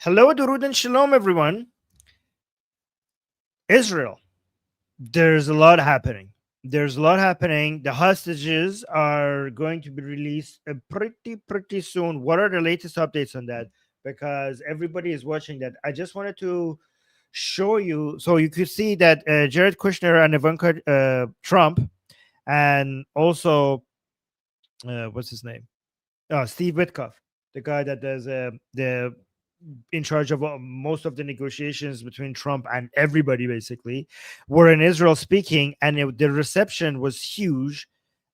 Hello, Durud and Shalom, everyone. Israel. There's a lot happening. There's a lot happening. The hostages are going to be released pretty soon. What are the latest updates on that? Because everybody is watching that. I just wanted to show you so you could see that Jared Kushner and Ivanka Trump, and also what's his name? Steve Witkoff, the guy that does the in charge of most of the negotiations between Trump and everybody, basically, were in Israel speaking, and the reception was huge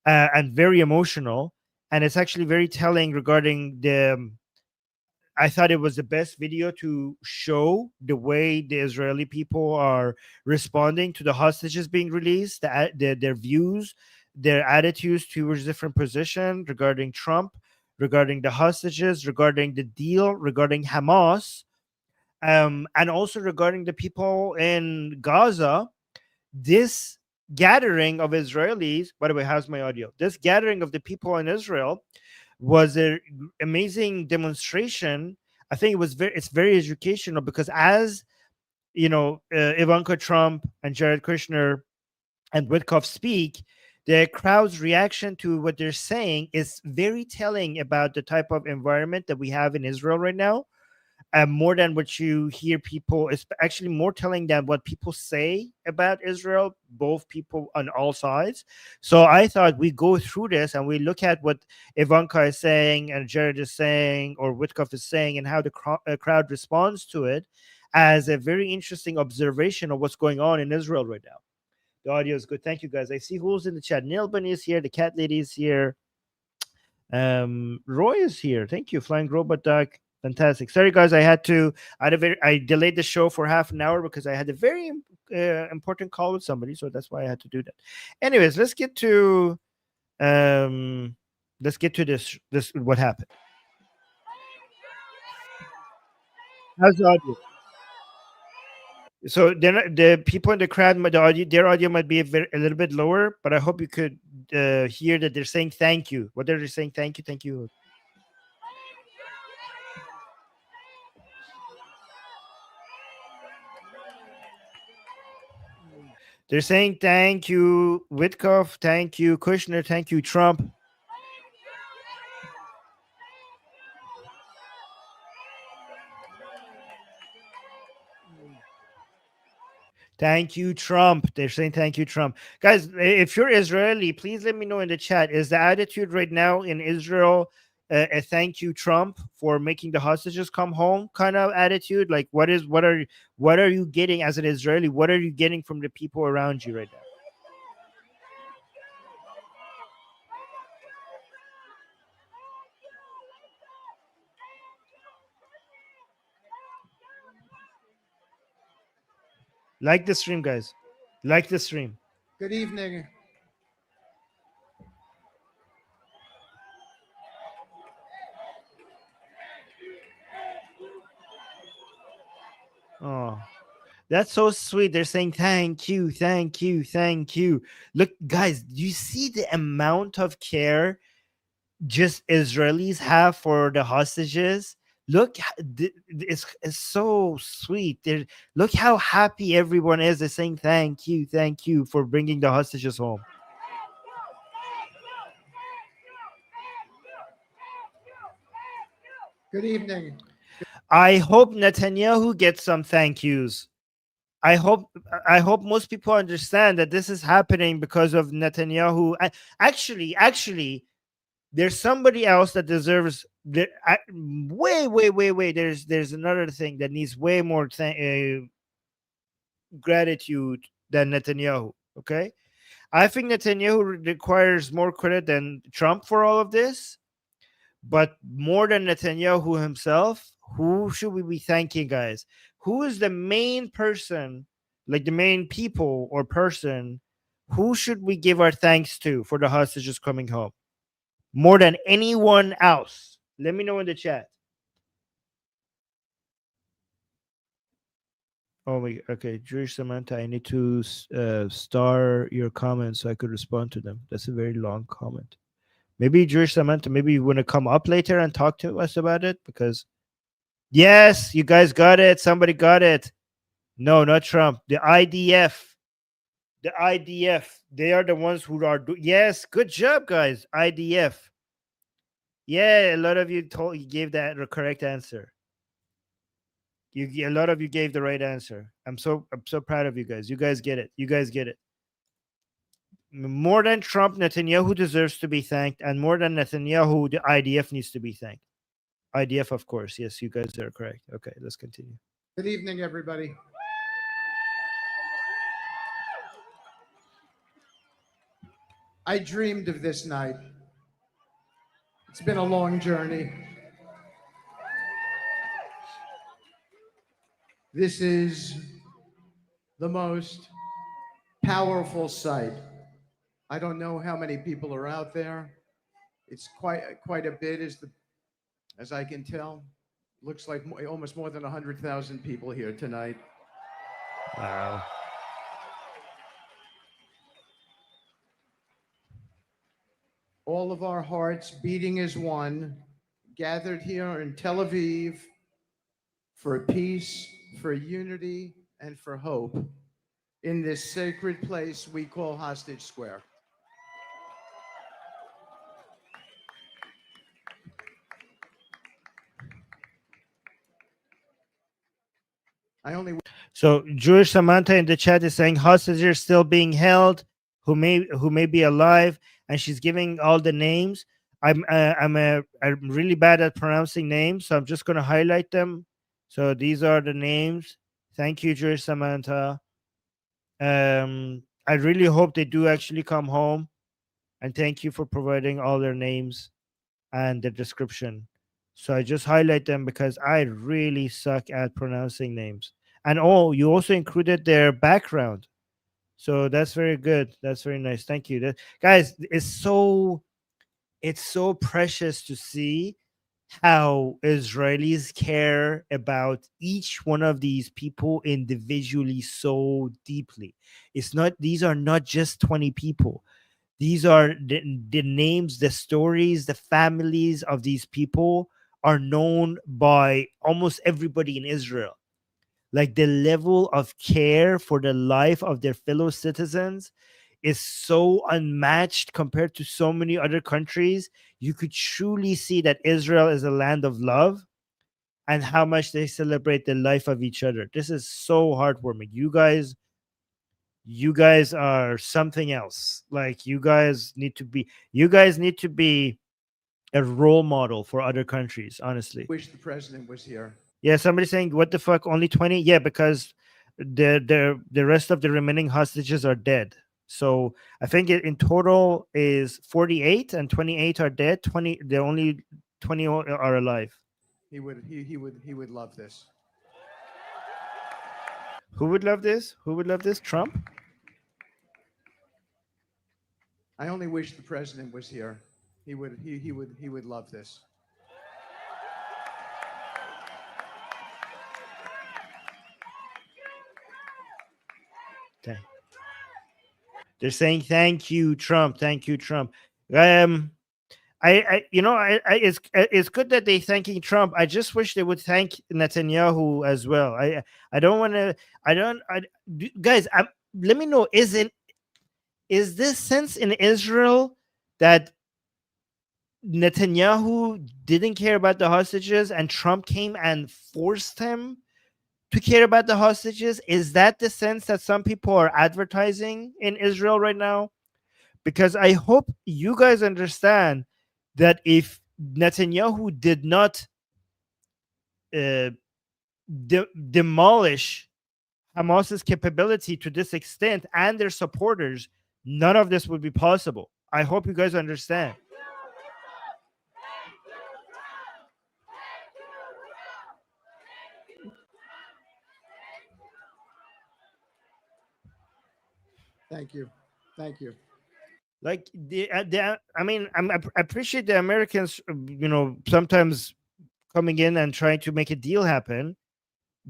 and very emotional. And it's actually very telling regarding the. I thought it was the best video to show the way the Israeli people are responding to the hostages being released, their views, their attitudes towards different positions regarding Trump, regarding the hostages, regarding the deal, regarding Hamas, and also regarding the people in Gaza. This gathering of Israelis, by the way, how's my audio? This gathering of the people in Israel was an amazing demonstration. I think it's very educational because, as you know, Ivanka Trump and Jared Kushner and Witkoff speak, the crowd's reaction to what they're saying is very telling about the type of environment that we have in Israel right now. More than what you hear people, it's actually more telling than what people say about Israel, both people on all sides. So I thought we go through this and we look at what Ivanka is saying and Jared is saying or Witkoff is saying and how the crowd responds to it as a very interesting observation of what's going on in Israel right now. The audio is good. Thank you, guys. I see who's in the chat. Neil Bunny is here. The cat lady is here. Roy is here. Thank you. Flying Robot Duck. Fantastic. Sorry, guys. I delayed the show for half an hour because I had a very important call with somebody, so that's why I had to do that. Anyways, let's get to this what happened. How's the audio? So the people in the crowd, their audio might be a little bit lower, but I hope you could hear that they're saying thank you. What are they saying? Thank you, thank you. They're saying thank you, Witkoff, thank you, Kushner, thank you, Trump. Thank you, Trump. They're saying thank you, Trump. Guys, if you're Israeli, please let me know in the chat. Is the attitude right now in Israel a thank you, Trump, for making the hostages come home kind of attitude? Like, what are you getting as an Israeli? What are you getting from the people around you right now? Like the stream, guys. Like the stream. Good evening. Oh, that's so sweet. They're saying thank you, thank you, thank you. Look, guys, do you see the amount of care just Israelis have for the hostages? Look, it's so sweet. Look how happy everyone is. They're saying thank you for bringing the hostages home. Good evening. I hope Netanyahu gets some thank yous. I hope most people understand that this is happening because of Netanyahu. Actually, there's somebody else that deserves way. There's another thing that needs way more gratitude than Netanyahu. Okay, I think Netanyahu requires more credit than Trump for all of this, but more than Netanyahu himself. Who should we be thanking, guys? Who is the main person, like the main people or person? Who should we give our thanks to for the hostages coming home? More than anyone else. Let me know in the chat. Oh my, okay. Jewish Samantha, I need to star your comments so I could respond to them. That's a very long comment. Maybe Jewish Samantha, maybe you want to come up later and talk to us about it, because Yes, you guys got it. Somebody got it. No, not Trump. The IDF. The IDF. They are the ones who are. Yes, good job, guys. IDF. Yeah, a lot of you you gave that the correct answer. A lot of you gave the right answer. I'm so proud of you guys. You guys get it. You guys get it. More than Trump, Netanyahu deserves to be thanked, and more than Netanyahu, the IDF needs to be thanked. IDF, of course. Yes, you guys are correct. Okay, let's continue. Good evening, everybody. I dreamed of this night. It's been a long journey. This is the most powerful sight. I don't know how many people are out there. It's quite a bit, as I can tell. Looks like almost more than 100,000 people here tonight. Wow. All of our hearts beating as one, gathered here in Tel Aviv for peace, for unity, and for hope in this sacred place we call Hostage Square. So Jewish Samantha in the chat is saying hostages still being held, who may be alive, and she's giving all the names. I'm really bad at pronouncing names, so I'm just going to highlight them. So these are the names. Thank you, Jewish Samantha. I really hope they do actually come home, and thank you for providing all their names and the description. So I just highlight them because I really suck at pronouncing names. And oh, you also included their background. So that's very good. That's very nice. Thank you. Guys, it's so precious to see how Israelis care about each one of these people individually so deeply. These are not just 20 people. These are the names, the stories, the families of these people are known by almost everybody in Israel. Like the level of care for the life of their fellow citizens is so unmatched compared to so many other countries. You could truly see that Israel is a land of love and how much they celebrate the life of each other. This is so heartwarming. You guys are something else. Like you guys need to be a role model for other countries, honestly. Wish the president was here. Yeah, somebody saying what the fuck, only 20? Yeah, because the rest of the remaining hostages are dead. So I think in total is 48 and 28 are dead. 20, the only 20 are alive. He would love this. Who would love this? Who would love this? Trump? I only wish the president was here. He would love this. Okay. They're saying thank you, Trump. Thank you, Trump. It's good that they thanking Trump. I just wish they would thank Netanyahu as well. I don't want to. I don't. Guys, let me know. Is this sense in Israel that Netanyahu didn't care about the hostages and Trump came and forced him to care about the hostages? Is that the sense that some people are advertising in Israel right now? Because I hope you guys understand that if Netanyahu did not uh, demolish Hamas's capability to this extent and their supporters, none of this would be possible. I hope you guys understand. Thank you. Thank you. Like I appreciate the Americans, sometimes coming in and trying to make a deal happen,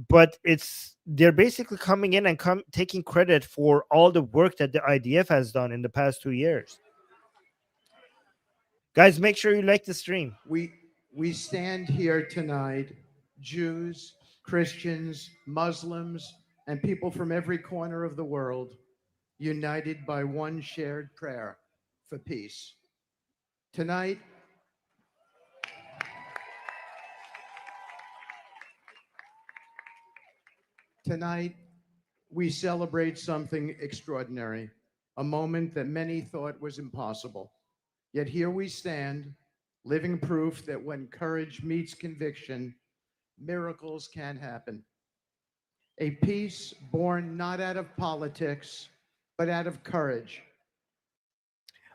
but they're basically coming in and taking credit for all the work that the IDF has done in the past 2 years. Guys, make sure you like the stream. We stand here tonight Jews, Christians, Muslims, and people from every corner of the world, united by one shared prayer for peace. Tonight, tonight, we celebrate something extraordinary, a moment that many thought was impossible. Yet here we stand, living proof that when courage meets conviction, miracles can happen. A peace born not out of politics, but out of courage.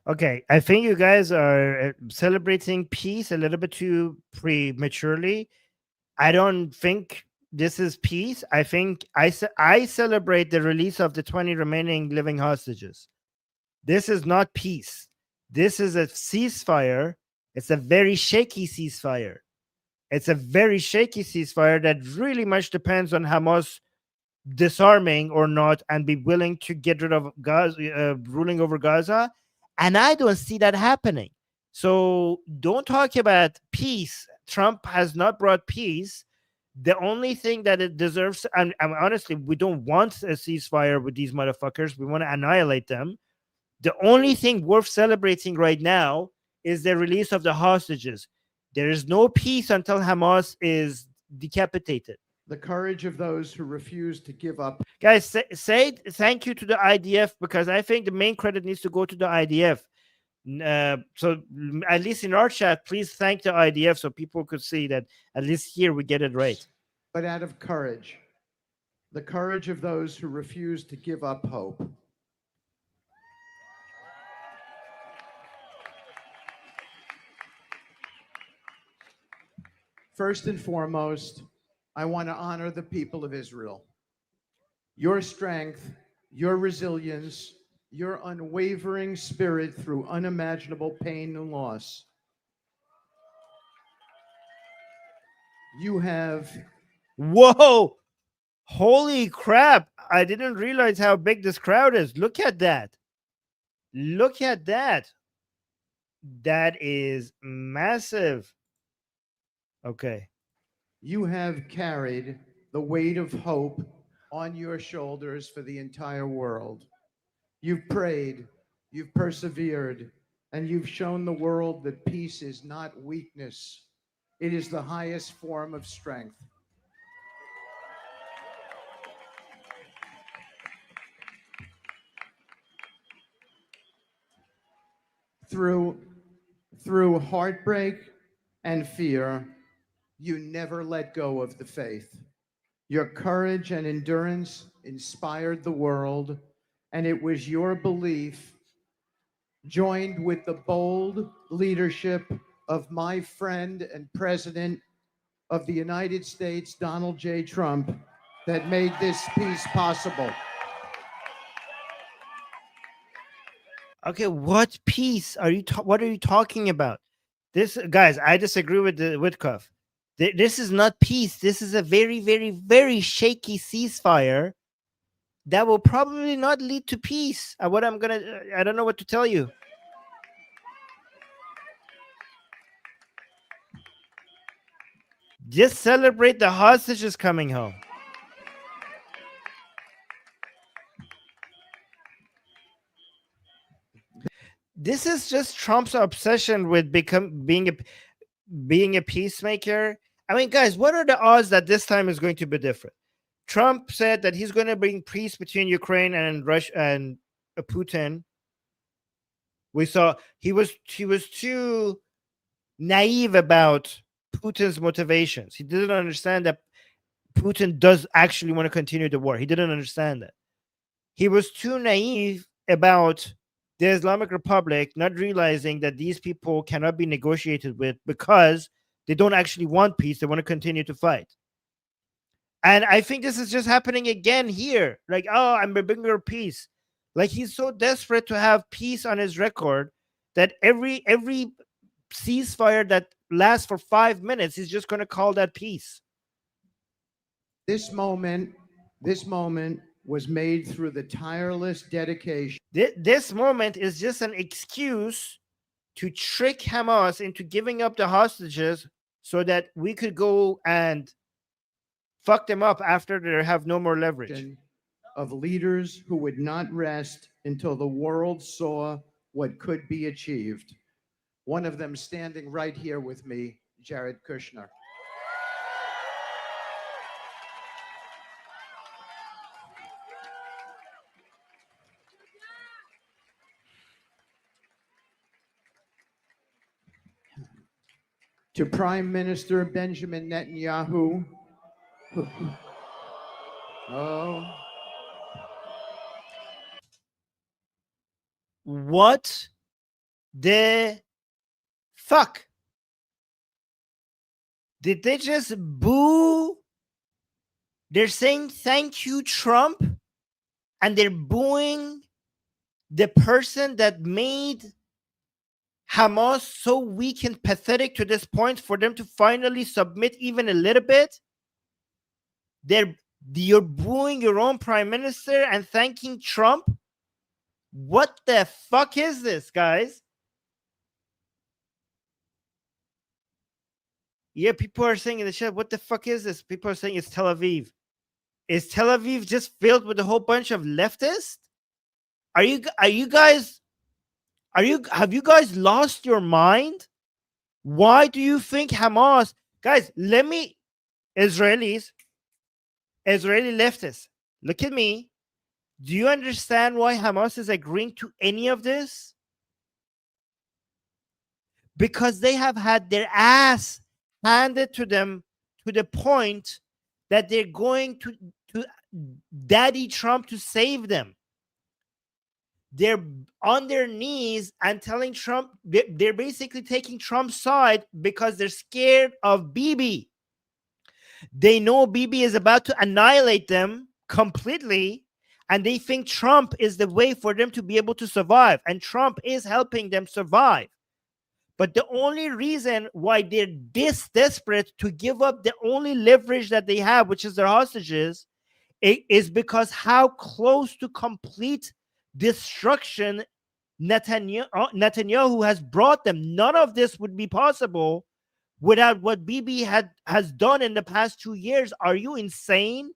Okay, I think you guys are celebrating peace a little bit too prematurely. I don't think this is peace. I think I celebrate the release of the 20 remaining living hostages. This is not peace. This is a ceasefire. It's a very shaky ceasefire. It's a very shaky ceasefire that really much depends on Hamas disarming or not and be willing to get rid of Gaza, ruling over Gaza. And I don't see that happening. So don't talk about peace. Trump has not brought peace. The only thing that it deserves, and honestly, we don't want a ceasefire with these motherfuckers. We want to annihilate them. The only thing worth celebrating right now is the release of the hostages. There is no peace until Hamas is decapitated. The courage of those who refuse to give up. Guys, say thank you to the IDF, because I think the main credit needs to go to the IDF. So at least in our chat, please thank the IDF so people could see that at least here we get it right. But out of courage, the courage of those who refuse to give up hope. First and foremost, I want to honor the people of Israel. Your strength, your resilience, your unwavering spirit through unimaginable pain and loss. You have. Whoa! Holy crap! I didn't realize how big this crowd is. Look at that. Look at that. That is massive. Okay. You have carried the weight of hope on your shoulders for the entire world. You've prayed, you've persevered, and you've shown the world that peace is not weakness. It is the highest form of strength. Through heartbreak and fear, you never let go of the faith. Your courage and endurance inspired the world, and it was your belief, joined with the bold leadership of my friend and President of the United States, Donald J. Trump, that made this peace possible. Okay, what peace are you? What are you talking about? This, guys, I disagree with the Witkoff. This is not peace. This is a very, very, very shaky ceasefire that will probably not lead to peace. I don't know what to tell you. Just celebrate the hostages coming home. This is just Trump's obsession with being a peacemaker. I mean, guys, what are the odds that this time is going to be different? Trump said that he's going to bring peace between Ukraine and Russia and Putin. We saw he was too naive about Putin's motivations. He didn't understand that Putin does actually want to continue the war. He didn't understand that. He was too naive about the Islamic Republic, not realizing that these people cannot be negotiated with because they don't actually want peace. They want to continue to fight. And I think this is just happening again here. Like, oh, I'm bringing peace. Like, he's so desperate to have peace on his record that every ceasefire that lasts for 5 minutes, he's just going to call that peace. This moment was made through the tireless dedication. This moment is just an excuse to trick Hamas into giving up the hostages so that we could go and fuck them up after they have no more leverage. Of leaders who would not rest until the world saw what could be achieved. One of them standing right here with me, Jared Kushner. To Prime Minister Benjamin Netanyahu. Oh. What the fuck? Did they just boo? They're saying thank you, Trump, and they're booing the person that made Hamas so weak and pathetic to this point for them to finally submit even a little bit. You're booing your own prime minister and thanking Trump. What the fuck is this, guys? Yeah, people are saying in the chat, what the fuck is this? People are saying it's Tel Aviv. Is Tel Aviv just filled with a whole bunch of leftists? Have you guys lost your mind? Why do you think Hamas, guys, Israeli leftists, look at me. Do you understand why Hamas is agreeing to any of this? Because they have had their ass handed to them to the point that they're going to Daddy Trump to save them. They're on their knees and telling Trump, they're basically taking Trump's side because they're scared of Bibi. They know Bibi is about to annihilate them completely, and they think Trump is the way for them to be able to survive, and Trump is helping them survive. But the only reason why they're this desperate to give up the only leverage that they have, which is their hostages, is because how close to complete destruction Netanyahu has brought them. None of this would be possible without what Bibi has done in the past 2 years. Are you insane?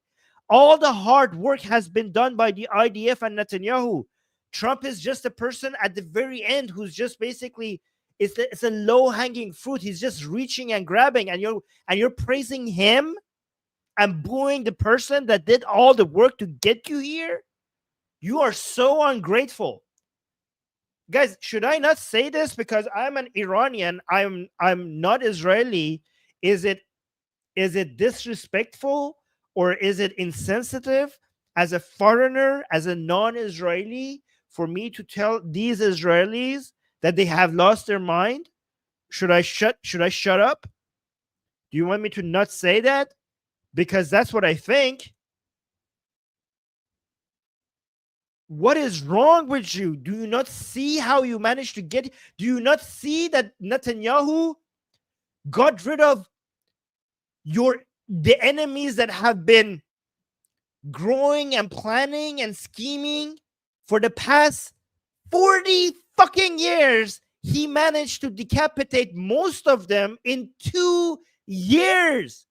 All the hard work has been done by the IDF and Netanyahu. Trump is just a person at the very end who's just basically, it's a low-hanging fruit. He's just reaching and grabbing, and you're praising him and booing the person that did all the work to get you here. You are so ungrateful. Guys, should I not say this because I'm an Iranian? I'm not Israeli. Is it disrespectful or is it insensitive as a foreigner, as a non-Israeli, for me to tell these Israelis that they have lost their mind? Should I shut up? Do you want me to not say that? Because that's what I think. What is wrong with you? Do you not see how you managed to get? Do you not see that Netanyahu got rid of the enemies that have been growing and planning and scheming for the past 40 fucking years? He managed to decapitate most of them in 2 years.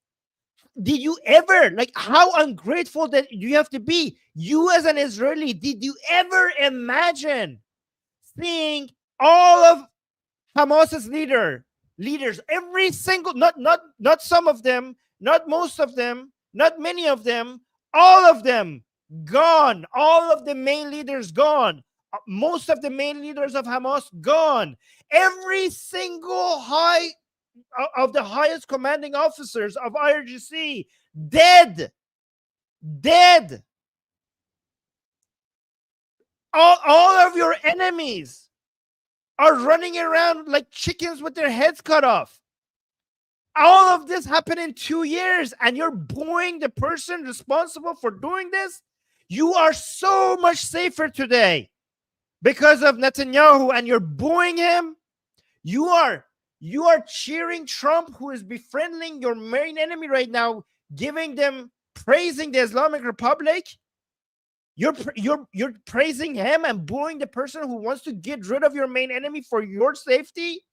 Did you ever, how ungrateful that you have to be? You as an Israeli, did you ever imagine seeing all of Hamas's leaders, every single, not some of them, not most of them, not many of them, all of them gone, all of the main leaders gone, most of the main leaders of Hamas gone, every single of the highest commanding officers of IRGC dead. All of your enemies are running around like chickens with their heads cut off. All of this happened in 2 years, and you're booing the person responsible for doing this. You are so much safer today because of Netanyahu, and you're booing him. You are cheering Trump, who is befriending your main enemy right now, praising the Islamic Republic. You're praising him and booing the person who wants to get rid of your main enemy for your safety.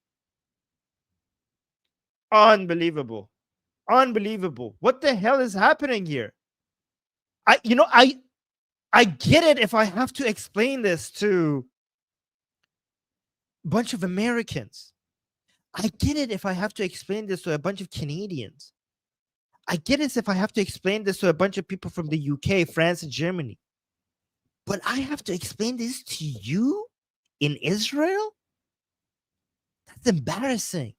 Unbelievable. Unbelievable. What the hell is happening here? I get it if I have to explain this to a bunch of Americans. I get it if I have to explain this to a bunch of Canadians. I get it if I have to explain this to a bunch of people from the UK, France, and Germany. But I have to explain this to you in Israel? That's embarrassing.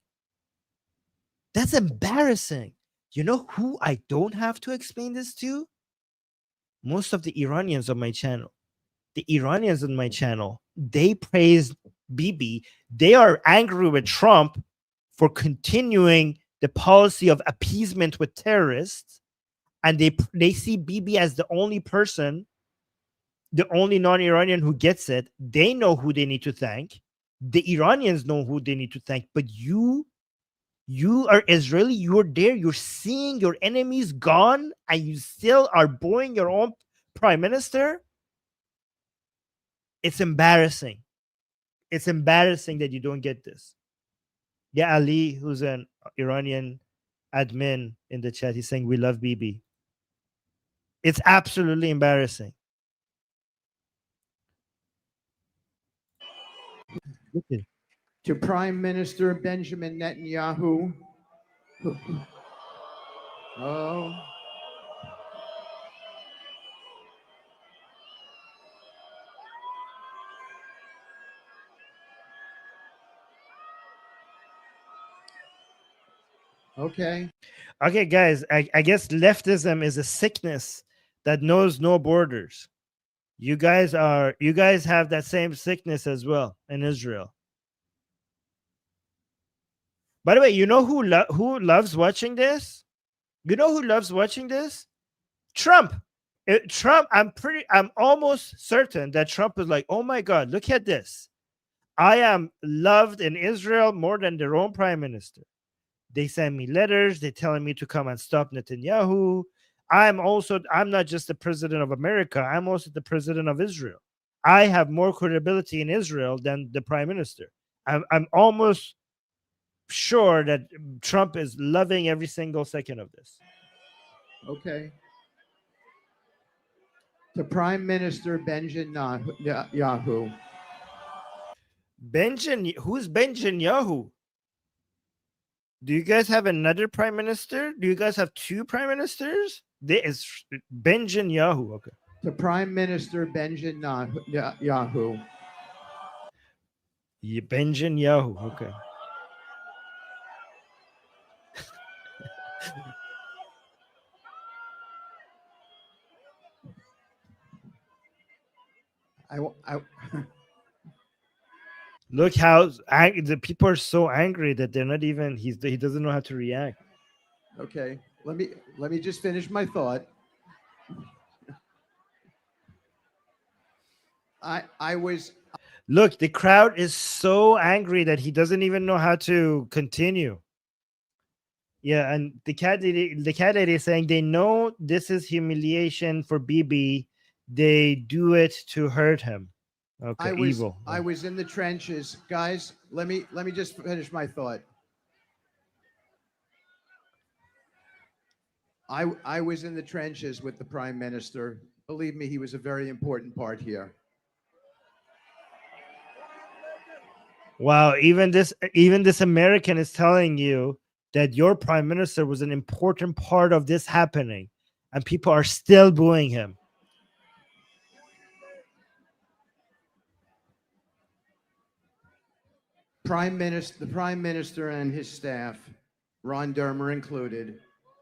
That's embarrassing. You know who I don't have to explain this to? Most of the Iranians on my channel. The Iranians on my channel, they praise Bibi. They are angry with Trump for continuing the policy of appeasement with terrorists. And they see Bibi as the only person, the only non-Iranian who gets it. They know who they need to thank. The Iranians know who they need to thank. But you are Israeli. You're there. You're seeing your enemies gone, and you still are booing your own prime minister. It's embarrassing. It's embarrassing that you don't get this. Yeah, Ali, who's an Iranian admin in the chat, he's saying we love Bibi. It's absolutely embarrassing. To Prime Minister Benjamin Netanyahu. Oh. Okay. Okay, guys, I guess leftism is a sickness that knows no borders. You guys have that same sickness as well in Israel. By the way, you know who loves watching this? You know who loves watching this? Trump. Trump, I'm almost certain that Trump is like, oh my God, look at this. I am loved in Israel more than their own prime minister. They send me letters. They're telling me to come and stop Netanyahu. I'm not just the president of America. I'm also the president of Israel. I have more credibility in Israel than the prime minister. I'm almost sure that Trump is loving every single second of this. Okay. To Prime Minister Benjamin Netanyahu. Who's Netanyahu? Do you guys have another prime minister? Do you guys have two prime ministers? There is Netanyahu. Okay. To Prime Minister Benjamin Netanyahu. Yeah, Netanyahu. Okay. I Look how the people are so angry that they're not even. He doesn't know how to react. Okay, let me just finish my thought. I was. Look, the crowd is so angry that he doesn't even know how to continue. Yeah, and the cat lady is saying they know this is humiliation for Bibi. They do it to hurt him. Okay, evil. I was in the trenches, guys. Let me just finish my thought. I was in the trenches with the prime minister. Believe me, he was a very important part here. Wow, even this American is telling you that your prime minister was an important part of this happening, and people are still booing him. The prime minister and his staff, Ron Dermer included,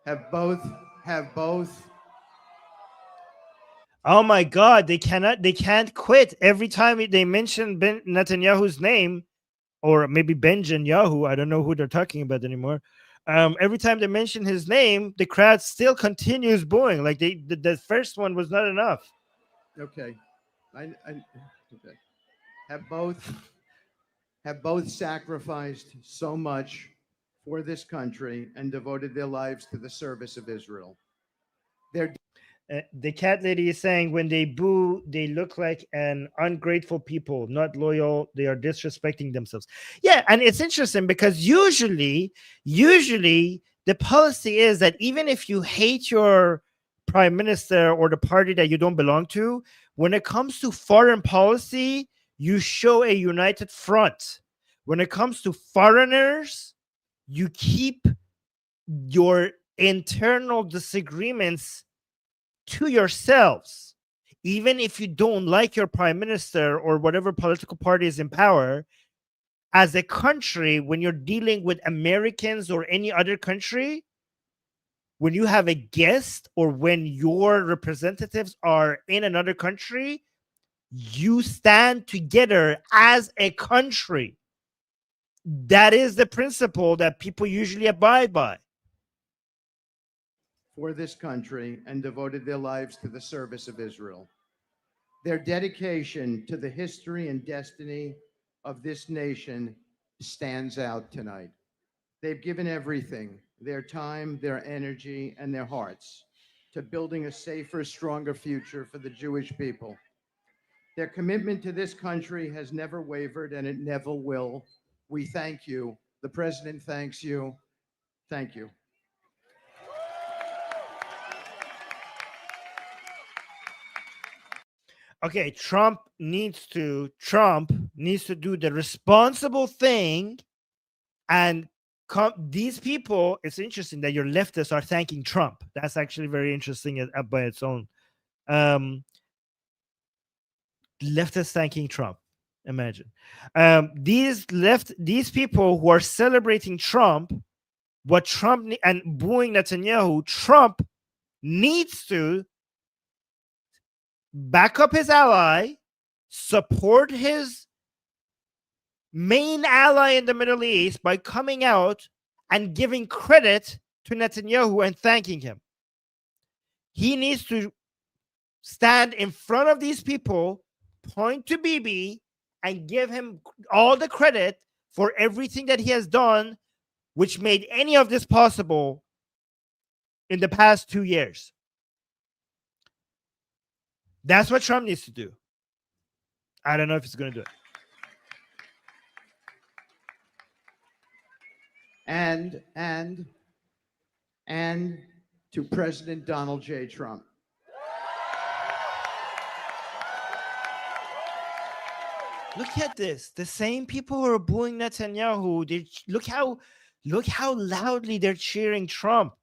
have both. Oh my God, they can't quit. Every time they mention Netanyahu's name, or maybe Netanyahu, I don't know who they're talking about anymore. Every time they mention his name, the crowd still continues booing. Like the first one was not enough. Okay, okay. Have both sacrificed so much for this country and devoted their lives to the service of Israel. The cat lady is saying when they boo, they look like an ungrateful people, not loyal. They are disrespecting themselves. Yeah, and it's interesting because usually The policy is that even if you hate your prime minister or the party that you don't belong to, when it comes to foreign policy, you show a united front. When it comes to foreigners, you keep your internal disagreements to yourselves. Even if you don't like your prime minister or whatever political party is in power, as a country, when you're dealing with Americans or any other country, when you have a guest or when your representatives are in another country, you stand together as a country. That is the principle that people usually abide by. For this country and devoted their lives to the service of Israel. Their dedication to the history and destiny of this nation stands out tonight. They've given everything, their time, their energy, and their hearts to building a safer, stronger future for the Jewish people. Their commitment to this country has never wavered, and it never will. We thank you. The president thanks you. Thank you. Okay, Trump needs to do the responsible thing and these people. It's interesting that your leftists are thanking Trump. That's actually very interesting by its own. Leftists thanking Trump. Imagine these people who are celebrating Trump, what Trump and booing Netanyahu. Trump needs to back up his ally, support his main ally in the Middle East by coming out and giving credit to Netanyahu and thanking him. He needs to stand in front of these people, point to Bibi, and give him all the credit for everything that he has done, which made any of this possible in the past 2 years. That's what Trump needs to do. I don't know if he's going to do it. And to President Donald J. Trump. Look at this. The same people who are booing Netanyahu, look how loudly they're cheering Trump.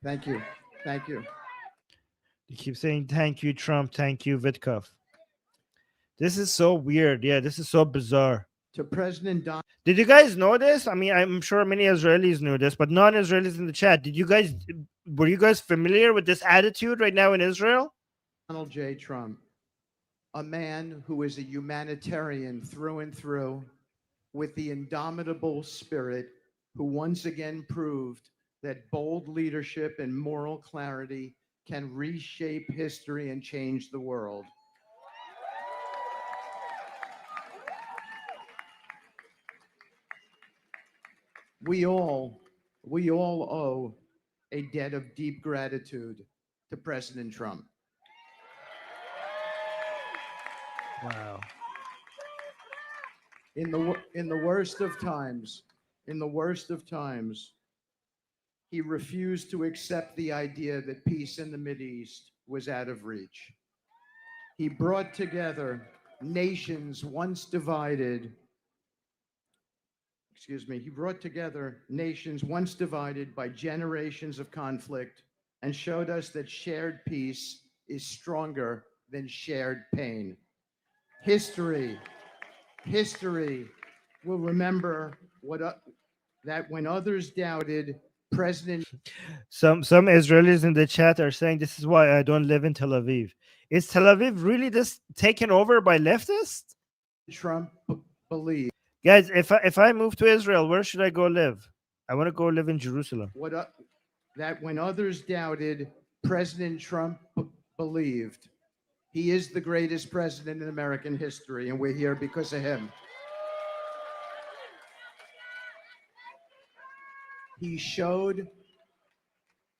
Thank you. Thank you. You keep saying thank you, Trump. Thank you, Witkoff. This is so weird. Yeah, this is so bizarre. To President Donald. Did you guys know this? I mean, I'm sure many Israelis knew this, but non-Israelis in the chat, were you guys familiar with this attitude right now in Israel? Donald J. Trump, a man who is a humanitarian through and through, with the indomitable spirit, who once again proved that bold leadership and moral clarity can reshape history and change the world. We all owe a debt of deep gratitude to President Trump. Wow. In the worst of times, he refused to accept the idea that peace in the Mideast was out of reach. He brought together nations once divided. He brought together nations once divided by generations of conflict and showed us that shared peace is stronger than shared pain. History will remember that when others doubted President. Some Israelis in the chat are saying this is why I don't live in Tel Aviv. Is Tel Aviv really just taken over by leftists? Trump believed. Guys, if I move to Israel, where should I go live? I want to go live in Jerusalem. That when others doubted, President Trump believed He is the greatest president in American history, and we're here because of him. He showed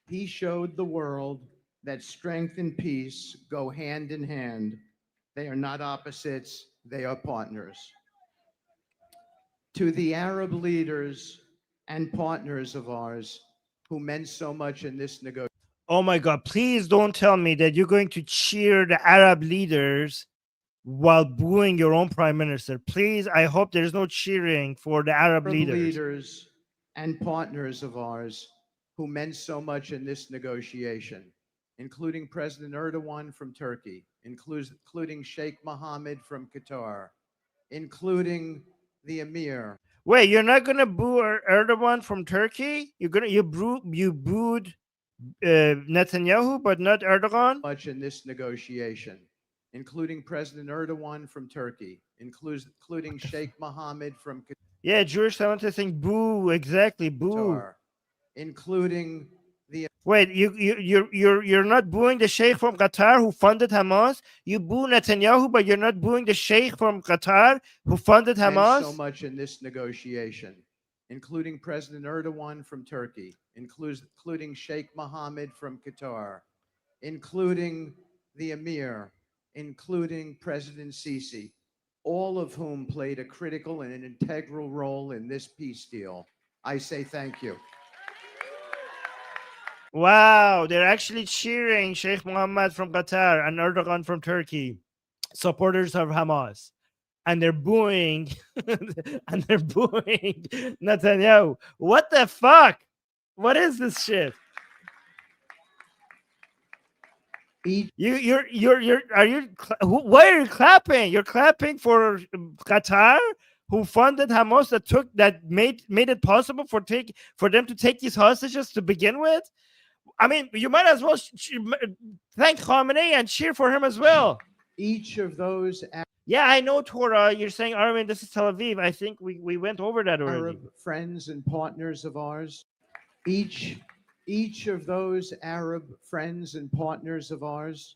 the world that strength and peace go hand in hand. They are not opposites, they are partners. To the Arab leaders and partners of ours who meant so much in this negotiation. Oh my God, please don't tell me that you're going to cheer the Arab leaders while booing your own prime minister. Please, I hope there's no cheering for the Arab leaders. And partners of ours who meant so much in this negotiation, including President Erdogan from Turkey, including Sheikh Mohammed from Qatar, including the Emir. Wait, you're not gonna boo Erdogan from Turkey? You booed Netanyahu, but not Erdogan? Much in this negotiation, including President Erdogan from Turkey, including Sheikh Mohammed from Qatar. Yeah, Jewish scientists think boo, exactly, boo. Including the Wait, you're not booing the sheikh from Qatar who funded Hamas? You boo Netanyahu, but you're not booing the sheikh from Qatar who funded Hamas? so much in this negotiation, including President Erdogan from Turkey, including Sheikh Mohammed from Qatar, including the Emir, including President Sisi, all of whom played a critical and an integral role in this peace deal. I say thank you. Wow, they're actually cheering Sheikh Mohammed from Qatar and Erdogan from Turkey, supporters of Hamas. And they're booing Netanyahu. What the fuck? What is this shit? Why are you clapping? You're clapping for Qatar, who funded Hamas, that made it possible for them to take these hostages to begin with. I mean, you might as well thank Khamenei and cheer for him as well. Each of those. Yeah, I know, Torah. You're saying, Armin, this is Tel Aviv. I think we went over that already. Arab friends and partners of ours. Each of those Arab friends and partners of ours.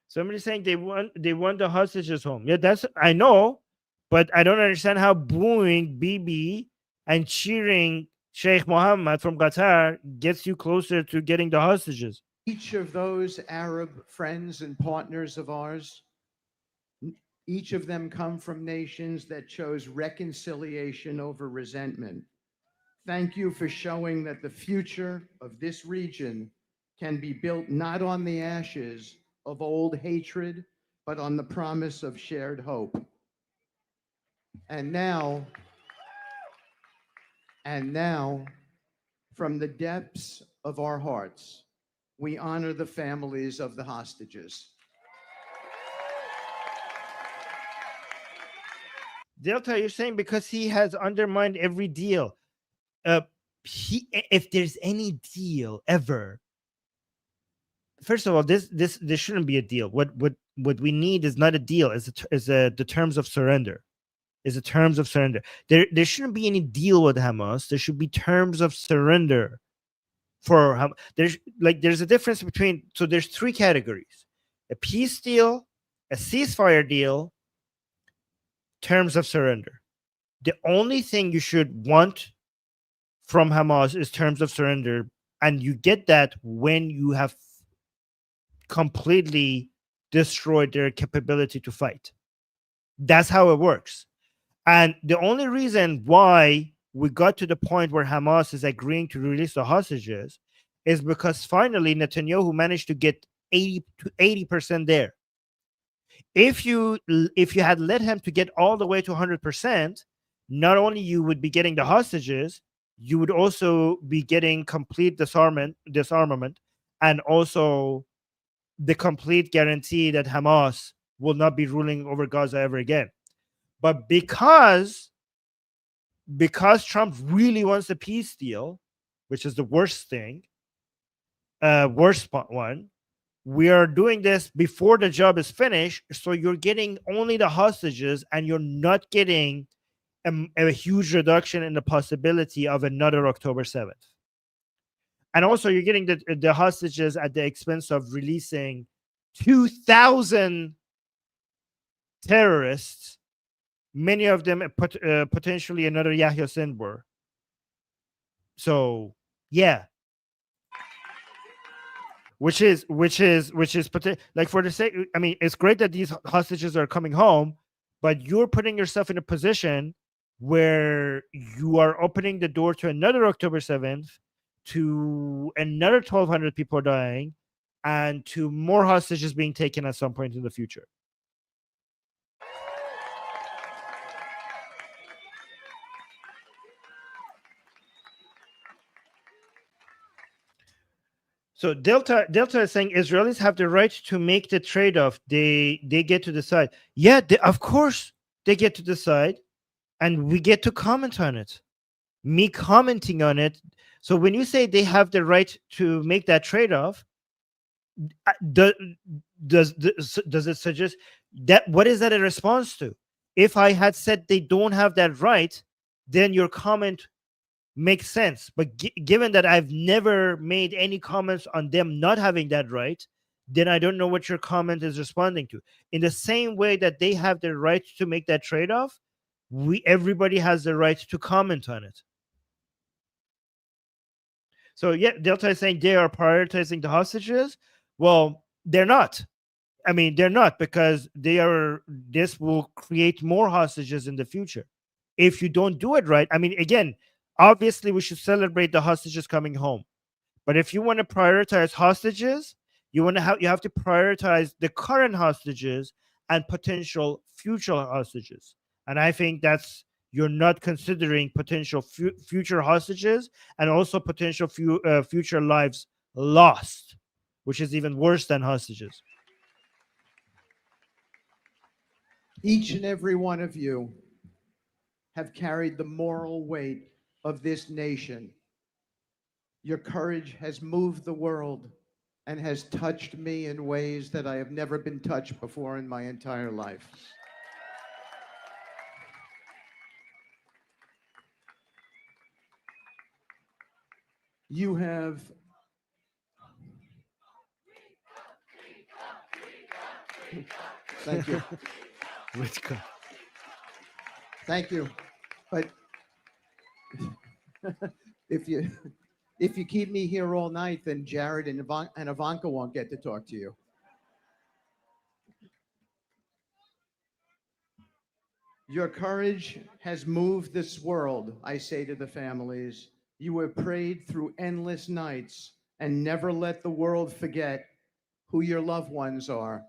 Somebody's saying they want the hostages home. Yeah, I know, but I don't understand how booing Bibi and cheering Sheikh Mohammed from Qatar gets you closer to getting the hostages. Each of those Arab friends and partners of ours, each of them come from nations that chose reconciliation over resentment. Thank you for showing that the future of this region can be built not on the ashes of old hatred, but on the promise of shared hope. And now, from the depths of our hearts, we honor the families of the hostages. Delta, you're saying because he has undermined every deal. If there's any deal ever, first of all, this shouldn't be a deal. What we need is not a deal. Is the terms of surrender. Is the terms of surrender. There shouldn't be any deal with Hamas. There should be terms of surrender for Hamas. There's a difference between. So there's three categories: a peace deal, a ceasefire deal, terms of surrender. The only thing you should want from Hamas is terms of surrender, and you get that when you have completely destroyed their capability to fight. That's how it works. And the only reason why we got to the point where Hamas is agreeing to release the hostages is because finally Netanyahu managed to get 80% there. If you had let him to get all the way to 100%, not only you would be getting the hostages, you would also be getting complete disarmament, and also the complete guarantee that Hamas will not be ruling over Gaza ever again. But because Trump really wants a peace deal, which is the worst thing, worst one, we are doing this before the job is finished. So you're getting only the hostages, and you're not getting a huge reduction in the possibility of another October 7th. And also, you're getting the hostages at the expense of releasing 2,000 terrorists, many of them potentially another Yahya Sinwar. So yeah, like for the sake. I mean, it's great that these hostages are coming home, but you're putting yourself in a position where you are opening the door to another October 7th, to another 1,200 people dying, and to more hostages being taken at some point in the future. So Delta is saying Israelis have the right to make the trade-off. They get to decide. Yeah, of course they get to decide, and we get to comment on it. Me commenting on it. So when you say they have the right to make that trade-off, does it suggest that, what is that a response to? If I had said they don't have that right, then your comment makes sense. But given that I've never made any comments on them not having that right, then I don't know what your comment is responding to. In the same way that they have the right to make that trade-off, everybody has the right to comment on it. So yeah, Delta is saying they are prioritizing the hostages. Well, they're not. I mean, they're not, because this will create more hostages in the future if you don't do it right. I mean, again, obviously we should celebrate the hostages coming home, but if you want to prioritize hostages, you have to prioritize the current hostages and potential future hostages. And I think you're not considering potential future hostages, and also potential future lives lost, which is even worse than hostages. Each and every one of you have carried the moral weight of this nation. Your courage has moved the world and has touched me in ways that I have never been touched before in my entire life. You have thank you. Thank you. But if you keep me here all night, then Jared and Ivanka won't get to talk to you. Your courage has moved this world, I say to the families. You have prayed through endless nights and never let the world forget who your loved ones are.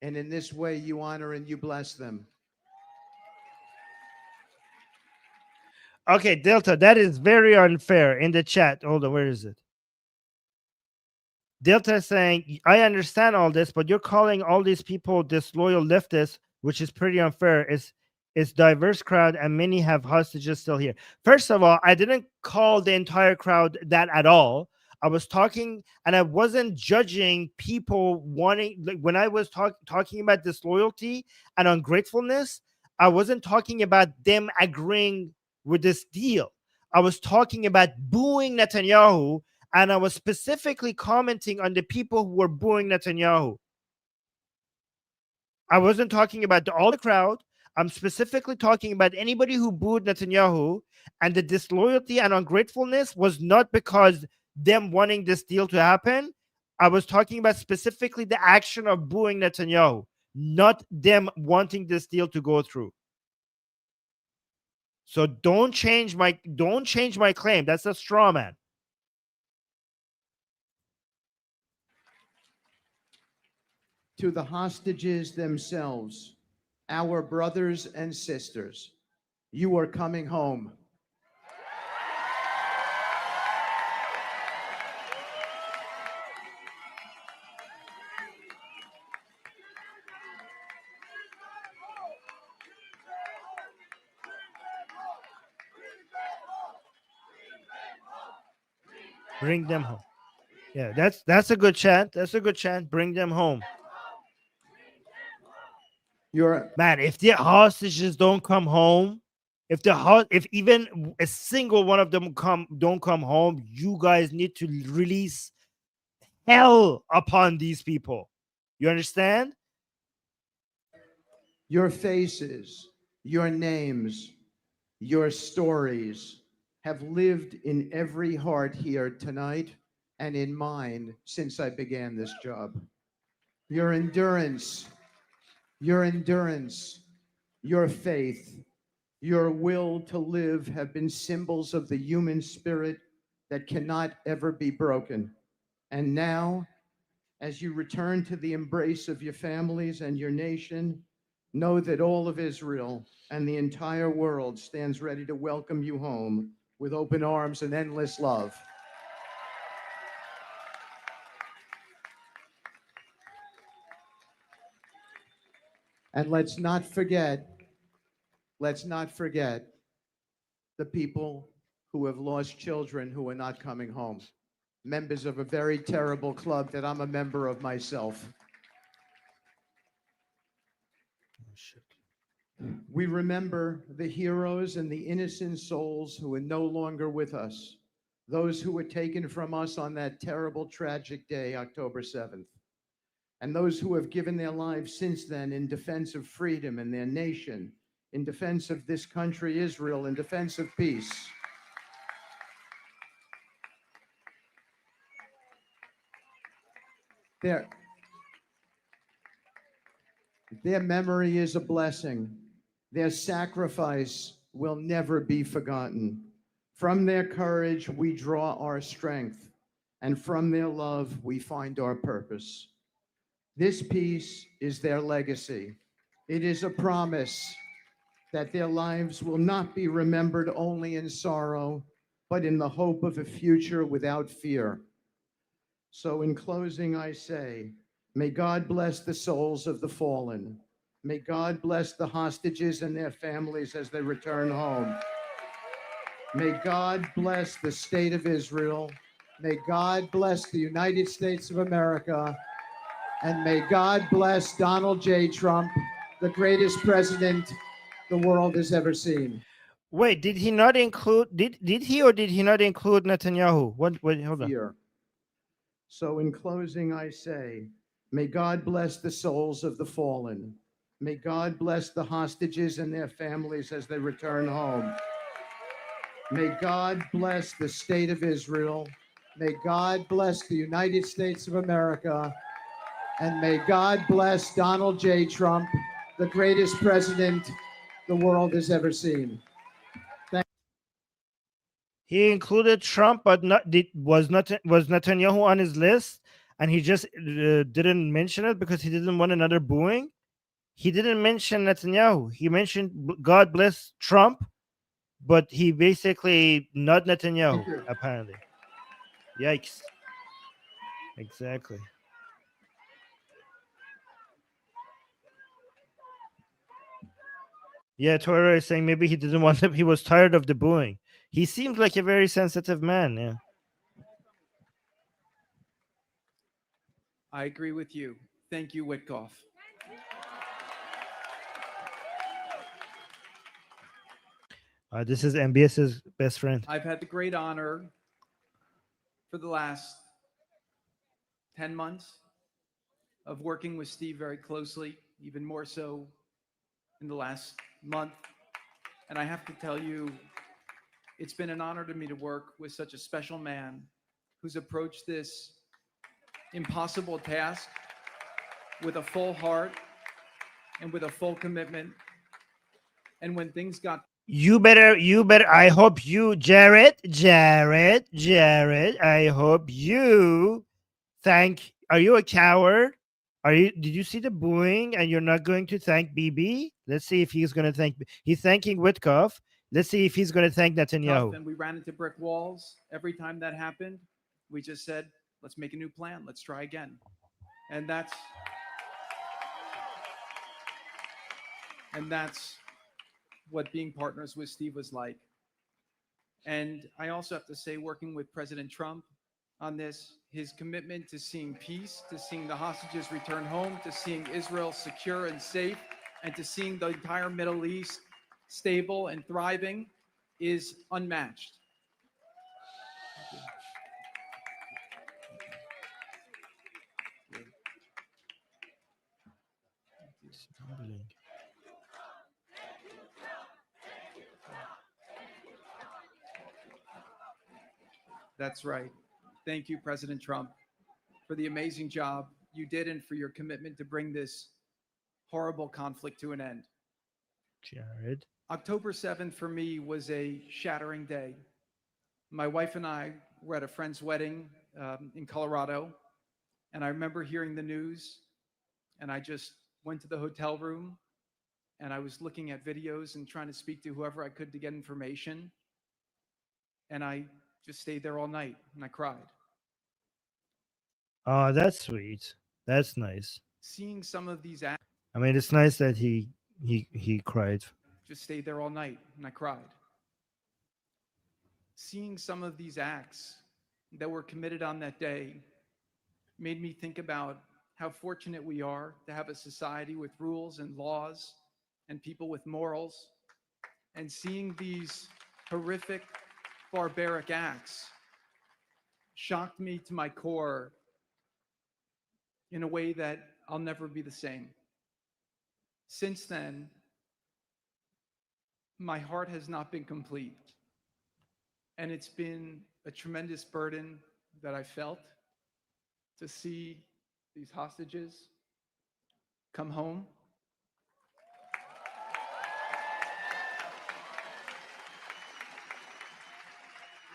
And in this way, you honor and you bless them. Okay, Delta, that is very unfair in the chat. Hold on, where is it? Delta is saying, I understand all this, but you're calling all these people disloyal leftists, which is pretty unfair. It's diverse crowd, and many have hostages still here. First of all, I didn't call the entire crowd that at all. I was talking, and I wasn't judging people wanting, like when I was talking about disloyalty and ungratefulness, I wasn't talking about them agreeing with this deal. I was talking about booing Netanyahu, and I was specifically commenting on the people who were booing Netanyahu. I wasn't talking about all the crowd. I'm specifically talking about anybody who booed Netanyahu, and the disloyalty and ungratefulness was not because them wanting this deal to happen. I was talking about specifically the action of booing Netanyahu, not them wanting this deal to go through. So don't change my claim. That's a straw man. To the hostages themselves, our brothers and sisters, you are coming home. Bring them home. Yeah, that's a good chant. That's a good chant. Bring them home. Man, if the hostages don't come home, if even a single one of them don't come home, you guys need to release hell upon these people. You understand? Your faces, your names, your stories have lived in every heart here tonight and in mine since I began this job. Your endurance, your endurance, your faith, your will to live have been symbols of the human spirit that cannot ever be broken. And now, as you return to the embrace of your families and your nation, know that all of Israel and the entire world stands ready to welcome you home with open arms and endless love. And let's not forget the people who have lost children who are not coming home, members of a very terrible club that I'm a member of myself. We remember the heroes and the innocent souls who are no longer with us, those who were taken from us on that terrible, tragic day, October 7th, and those who have given their lives since then in defense of freedom and their nation, in defense of this country, Israel, in defense of peace. Their memory is a blessing. Their sacrifice will never be forgotten. From their courage, we draw our strength, and from their love, we find our purpose. This peace is their legacy. It is a promise that their lives will not be remembered only in sorrow, but in the hope of a future without fear. So, in closing, I say, may God bless the souls of the fallen. May God bless the hostages and their families as they return home. May God bless the state of Israel. May God bless the United States of America. And may God bless Donald J. Trump, the greatest president the world has ever seen. Wait, did he not include? Did he or did he not include Netanyahu? What? Wait, hold on. Fear. So, in closing, I say, may God bless the souls of the fallen. May God bless the hostages and their families as they return home. May God bless the state of Israel. May God bless the United States of America. And may God bless Donald J. Trump, the greatest president the world has ever seen. He included Trump, but was Netanyahu on his list, and he just didn't mention it because he didn't want another booing. He didn't mention Netanyahu. He mentioned God bless Trump, but he basically not Netanyahu apparently. Yikes! Exactly. Yeah, Torah is saying maybe he didn't want them. He was tired of the booing. He seems like a very sensitive man. Yeah. I agree with you. Thank you, Witkoff. This is MBS's best friend. I've had the great honor for the last 10 months of working with Steve very closely, even more so in the last month. And I have to tell you, it's been an honor to me to work with such a special man who's approached this impossible task with a full heart and with a full commitment. And when things got You better. I hope you, Jared. I hope you thank. Are you a coward? Are you? Did you see the booing? And you're not going to thank BB? Let's see if he's going to thank. He's thanking Witkoff. Let's see if he's going to thank tough Netanyahu. and we ran into brick walls every time that happened, we just said, let's make a new plan. Let's try again. And that's what being partners with Steve was like. And I also have to say, working with President Trump on this, his commitment to seeing peace, to seeing the hostages return home, to seeing Israel secure and safe, and to seeing the entire Middle East stable and thriving is unmatched. It's humbling. That's right. Thank you, President Trump, for the amazing job you did and for your commitment to bring this horrible conflict to an end. Jared. October 7th for me was a shattering day. My wife and I were at a friend's wedding in Colorado, and I remember hearing the news, and I just went to the hotel room and I was looking at videos and trying to speak to whoever I could to get information. And I just stayed there all night and I cried. Oh, that's sweet. That's nice. Seeing some of these acts, I mean, it's nice that he cried. just stayed there all night and I cried. Seeing some of these acts that were committed on that day made me think about how fortunate we are to have a society with rules and laws and people with morals. And seeing these horrific, barbaric acts shocked me to my core in a way that I'll never be the same. Since then, my heart has not been complete. And it's been a tremendous burden that I felt to see these hostages come home.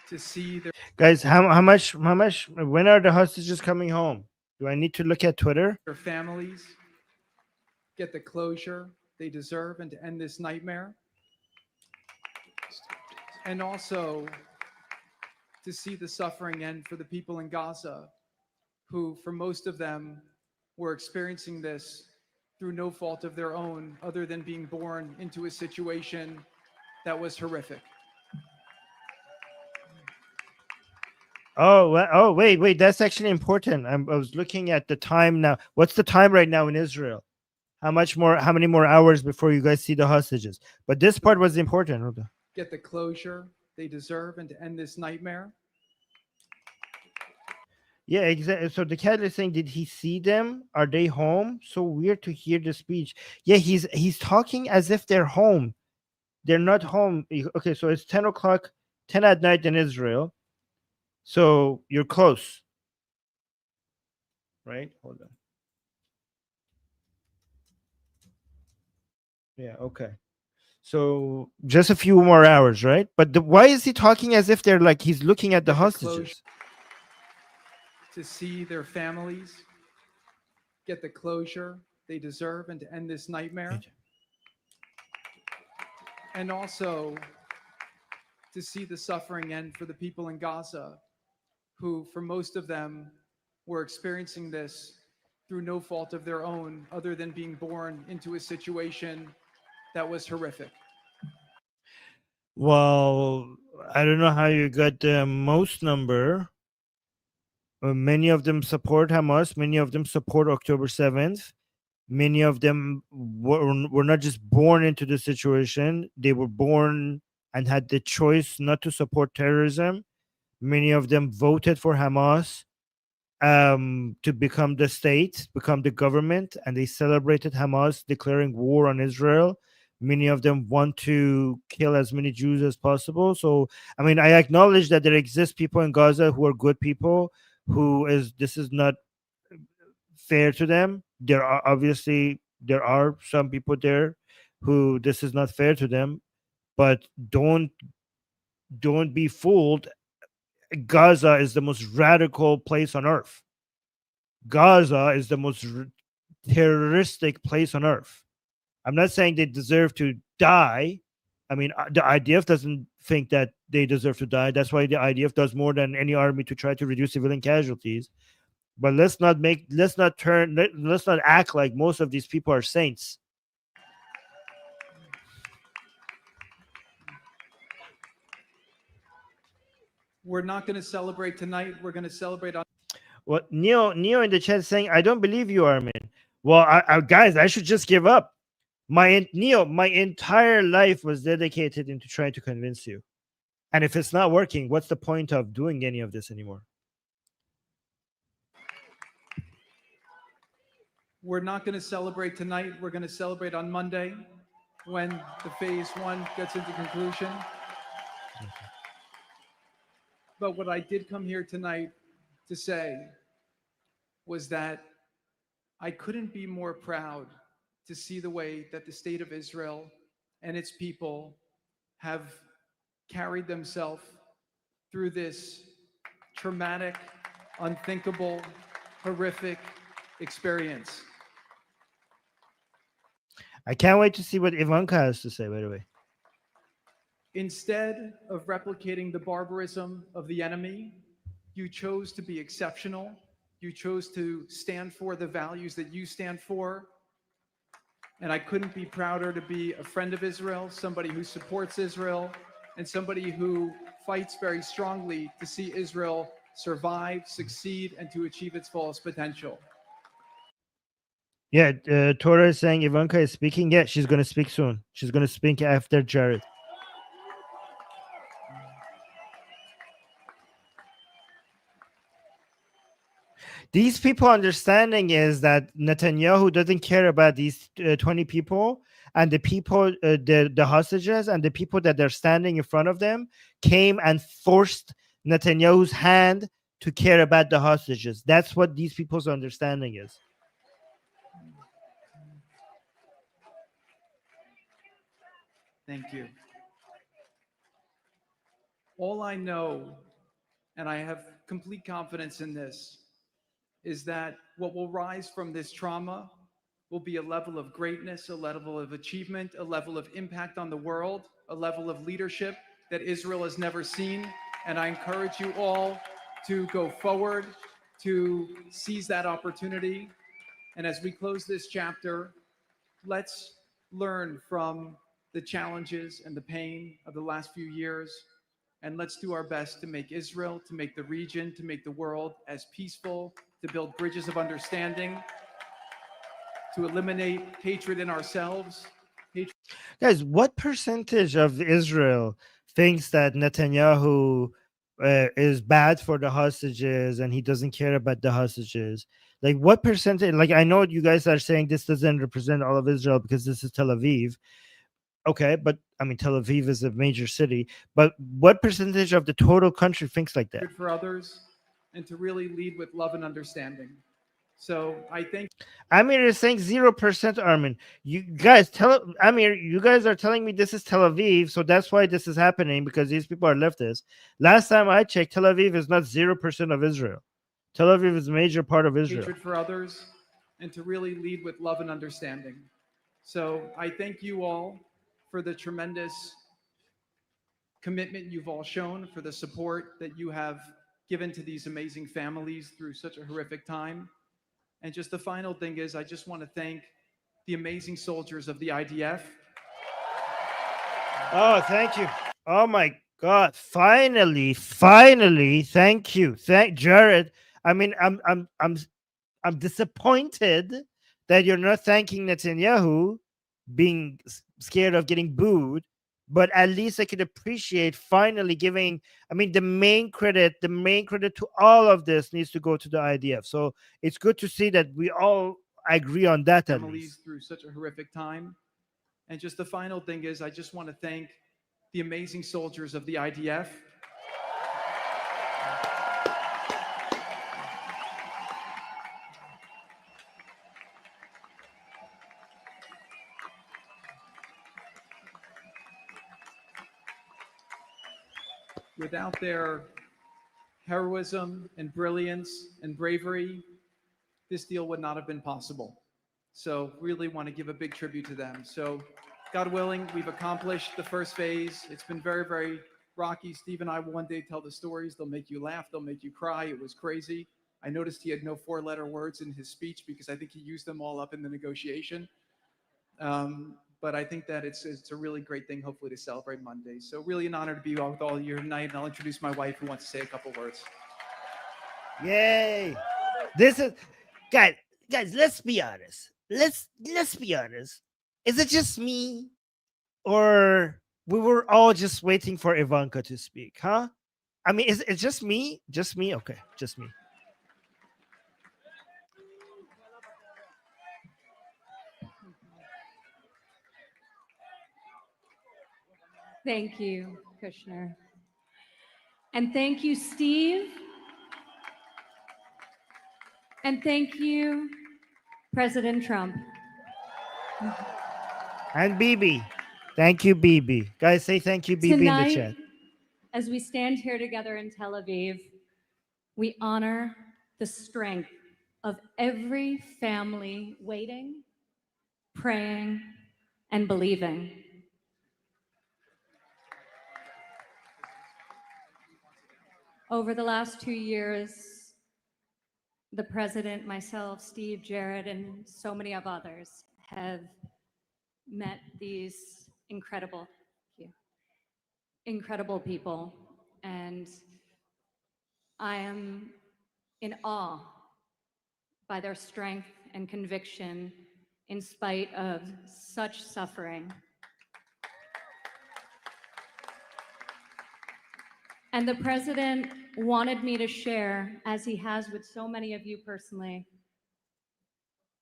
To see their Guys, how much when are the hostages coming home? Do I need to look at Twitter? families get the closure they deserve and to end this nightmare. And also to see the suffering end for the people in Gaza, who, for most of them, were experiencing this through no fault of their own, other than being born into a situation that was horrific. Oh, wait. That's actually important. I was looking at the time now. What's the time right now in Israel? How many more hours before you guys see the hostages? But this part was important. Hold on. Get the closure they deserve and to end this nightmare. Yeah, exactly. So the cat is saying, did he see them? Are they home? So weird to hear the speech. Yeah, he's talking as if they're home. They're not home. Okay, so it's 10 o'clock, 10 at night in Israel. So you're close, right? Hold on. Yeah, okay. So just a few more hours, right? But why is he talking as if they're like he's looking at the Get the closure. hostages? To see their families get the closure they deserve and to end this nightmare. And also to see the suffering end for the people in Gaza, who, for most of them, were experiencing this through no fault of their own, other than being born into a situation that was horrific. Well, I don't know how you got the most number. Many of them support Hamas. Many of them support October 7th. Many of them were not just born into the situation, they were born and had the choice not to support terrorism. Many of them voted for Hamas to become the state, become the government, and they celebrated Hamas declaring war on Israel. Many of them want to kill as many Jews as possible. So, I mean, I acknowledge that there exist people in Gaza who are good people, this is not fair to them. There are some people there who this is not fair to them, but don't be fooled. Gaza is the most radical place on earth. Gaza is the most terroristic place on earth. I'm not saying they deserve to die. I mean, the IDF doesn't think that they deserve to die. That's why the IDF does more than any army to try to reduce civilian casualties. But let's not act like most of these people are saints. We're not going to celebrate tonight. We're going to celebrate on. What Neo in the chat is saying, I don't believe you, Armin. Well, guys, I should just give up. My entire life was dedicated into trying to convince you. And if it's not working, what's the point of doing any of this anymore? We're not going to celebrate tonight. We're going to celebrate on Monday when the phase one gets into conclusion. But what I did come here tonight to say was that I couldn't be more proud to see the way that the state of Israel and its people have carried themselves through this traumatic, unthinkable, horrific experience. I can't wait to see what Ivanka has to say, by the way. Instead of replicating the barbarism of the enemy, you chose to be exceptional. You chose to stand for the values that you stand for. And I couldn't be prouder to be a friend of Israel, somebody who supports Israel, and somebody who fights very strongly to see Israel survive, succeed, and to achieve its fullest potential. Yeah, Torah is saying Ivanka is speaking. Yeah, she's going to speak soon. She's going to speak after Jared. These people understanding is that Netanyahu doesn't care about these 20 people and the people, the hostages and the people that they're standing in front of them came and forced Netanyahu's hand to care about the hostages. That's what these people's understanding is. Thank you. All I know, and I have complete confidence in this, is that what will rise from this trauma will be a level of greatness, a level of achievement, a level of impact on the world, a level of leadership that Israel has never seen. And I encourage you all to go forward, to seize that opportunity. And as we close this chapter, let's learn from the challenges and the pain of the last few years. And let's do our best to make Israel, to make the region, to make the world as peaceful, to build bridges of understanding, to eliminate hatred in ourselves. Guys, what percentage of Israel thinks that Netanyahu is bad for the hostages and he doesn't care about the hostages? Like, what percentage? Like, I know you guys are saying this doesn't represent all of Israel because this is Tel Aviv. Okay, but I mean, Tel Aviv is a major city. But what percentage of the total country thinks like that? For others, and to really lead with love and understanding. So I think Amir is saying 0%. Armin, you guys Amir, you guys are telling me this is Tel Aviv, so that's why this is happening because these people are leftists. Last time I checked, Tel Aviv is not 0% of Israel. Tel Aviv is a major part of Israel. Hatred for others, and to really lead with love and understanding. So I thank you all for the tremendous commitment you've all shown, for the support that you have given to these amazing families through such a horrific time. And just the final thing is, I just want to thank the amazing soldiers of the IDF. Oh, thank you. Oh my God! Finally, thank you, thank Jared. I mean, I'm disappointed that you're not thanking Netanyahu, being scared of getting booed. But at least I could appreciate finally giving. I mean, the main credit to all of this needs to go to the IDF. So it's good to see that we all agree on that. At Families least. through such a horrific time. And just the final thing is, I just want to thank the amazing soldiers of the IDF. Without their heroism and brilliance and bravery, this deal would not have been possible. So really want to give a big tribute to them. So God willing, we've accomplished the first phase. It's been very, very rocky. Steve and I will one day tell the stories. They'll make you laugh. They'll make you cry. It was crazy. I noticed he had no 4-letter words in his speech because I think he used them all up in the negotiation. But I think that it's a really great thing, hopefully, to celebrate Monday. So really an honor to be with all of you tonight. And I'll introduce my wife who wants to say a couple words. Yay! This is guys. Let's be honest. Let's be honest. Is it just me, or we were all just waiting for Ivanka to speak? Huh? I mean, is it just me? Just me? Okay, just me. Thank you, Kushner. And thank you, Steve. And thank you, President Trump. And Bibi. Thank you, Bibi. Guys, say thank you, Bibi, in the Tonight, chat. as we stand here together in Tel Aviv, we honor the strength of every family waiting, praying, and believing. Over the last 2 years, the president, myself, Steve, Jared, and so many of others have met these incredible people. And I am in awe by their strength and conviction in spite of such suffering. And the president wanted me to share, as he has with so many of you personally,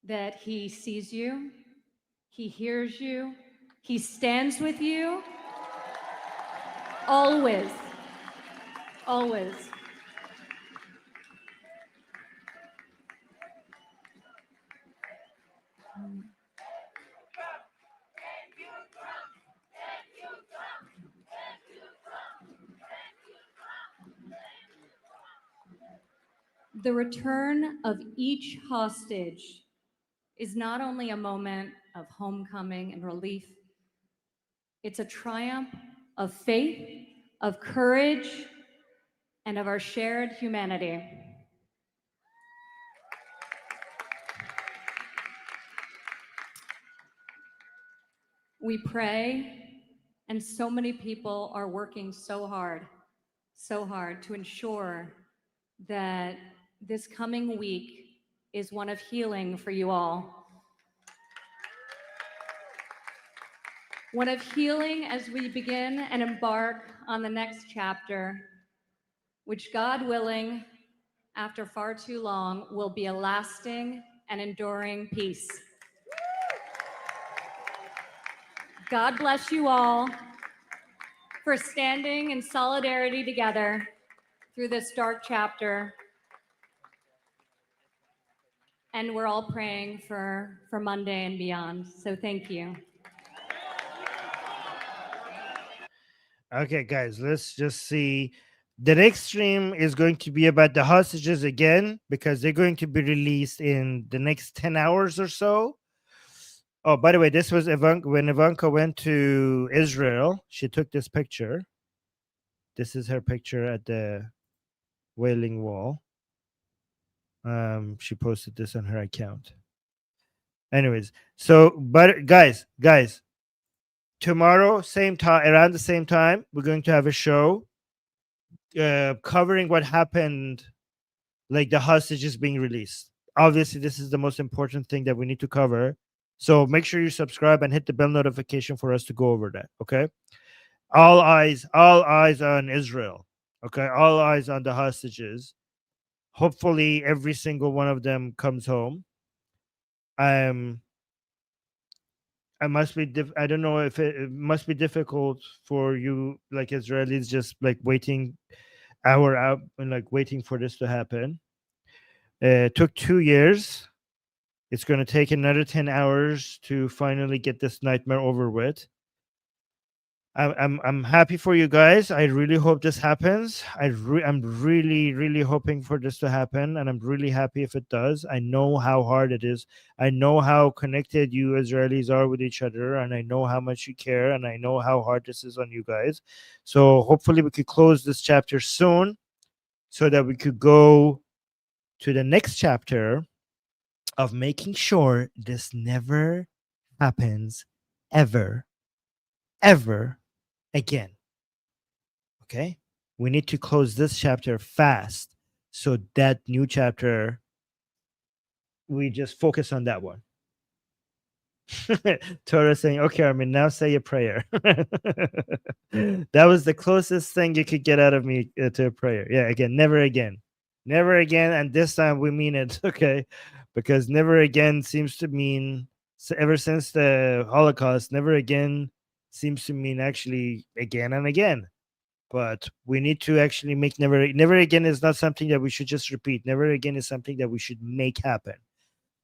that he sees you, he hears you, he stands with you, always, always. The return of each hostage is not only a moment of homecoming and relief, it's a triumph of faith, of courage, and of our shared humanity. We pray, and so many people are working so hard to ensure that this coming week is one of healing for you all. One of healing as we begin and embark on the next chapter, which, God willing, after far too long, will be a lasting and enduring peace. God bless you all for standing in solidarity together through this dark chapter. And we're all praying for Monday and beyond. So thank you. Okay, guys, let's just see. The next stream is going to be about the hostages again because they're going to be released in the next 10 hours or so. Oh, by the way, this was Ivanka. When Ivanka went to Israel, she took this picture. This is her picture at the Wailing Wall. She posted this on her account. Anyways, so, but guys, tomorrow, same time, around the same time, we're going to have a show covering what happened, like the hostages being released. Obviously, this is the most important thing that we need to cover. So make sure you subscribe and hit the bell notification for us to go over that. Okay. All eyes on Israel. Okay. All eyes on the hostages. Hopefully, every single one of them comes home. I must be. I don't know if it must be difficult for you, like Israelis, just like waiting hour out and like waiting for this to happen. It took 2 years. It's going to take another 10 hours to finally get this nightmare over with. I'm happy for you guys. I really hope this happens. I'm really hoping for this to happen, and I'm really happy if it does. I know how hard it is. I know how connected you Israelis are with each other, and I know how much you care, and I know how hard this is on you guys. So hopefully we could close this chapter soon so that we could go to the next chapter of making sure this never happens ever again. Okay? We need to close this chapter fast so that new chapter, we just focus on that one. Torah saying, okay, Armin, now say a prayer. That was the closest thing you could get out of me to a prayer. Yeah, again, never again. Never again. And this time we mean it. Okay. Because never again seems to mean, ever since the Holocaust, never again seems to mean actually again and again. But we need to actually make never again is not something that we should just repeat. Never again is something that we should make happen.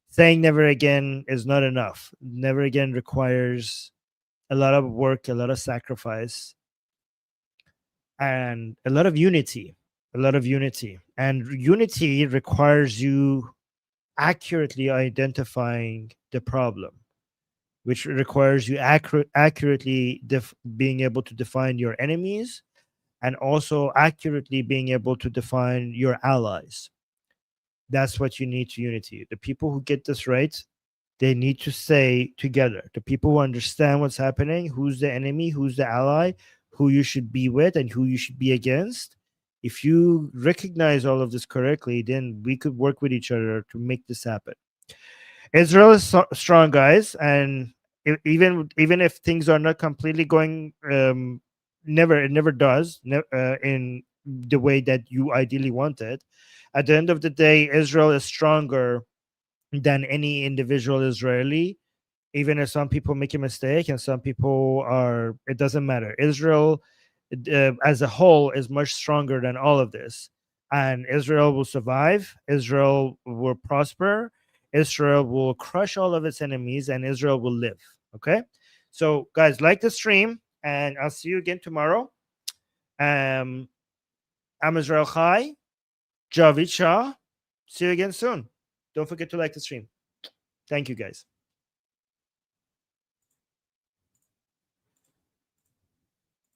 Saying never again is not enough. Never again requires a lot of work, a lot of sacrifice, and a lot of unity. A lot of unity. And unity requires you accurately identifying the problem, which requires you accurately being able to define your enemies and also accurately being able to define your allies. That's what you need to unity. The people who get this right, they need to stay together. The people who understand what's happening, who's the enemy, who's the ally, who you should be with, and who you should be against. If you recognize all of this correctly, then we could work with each other to make this happen. Israel is strong, guys, and even if things are not completely going, it never does in the way that you ideally want it. At the end of the day, Israel is stronger than any individual Israeli, even if some people make a mistake and some people are, it doesn't matter. Israel as a whole is much stronger than all of this, and Israel will survive. Israel will prosper. Israel will crush all of its enemies, and Israel will live. Okay, so guys, like the stream, and I'll see you again tomorrow. I'm Israel Chai, Javid Shah. See you again soon. Don't forget to like the stream. Thank you, guys.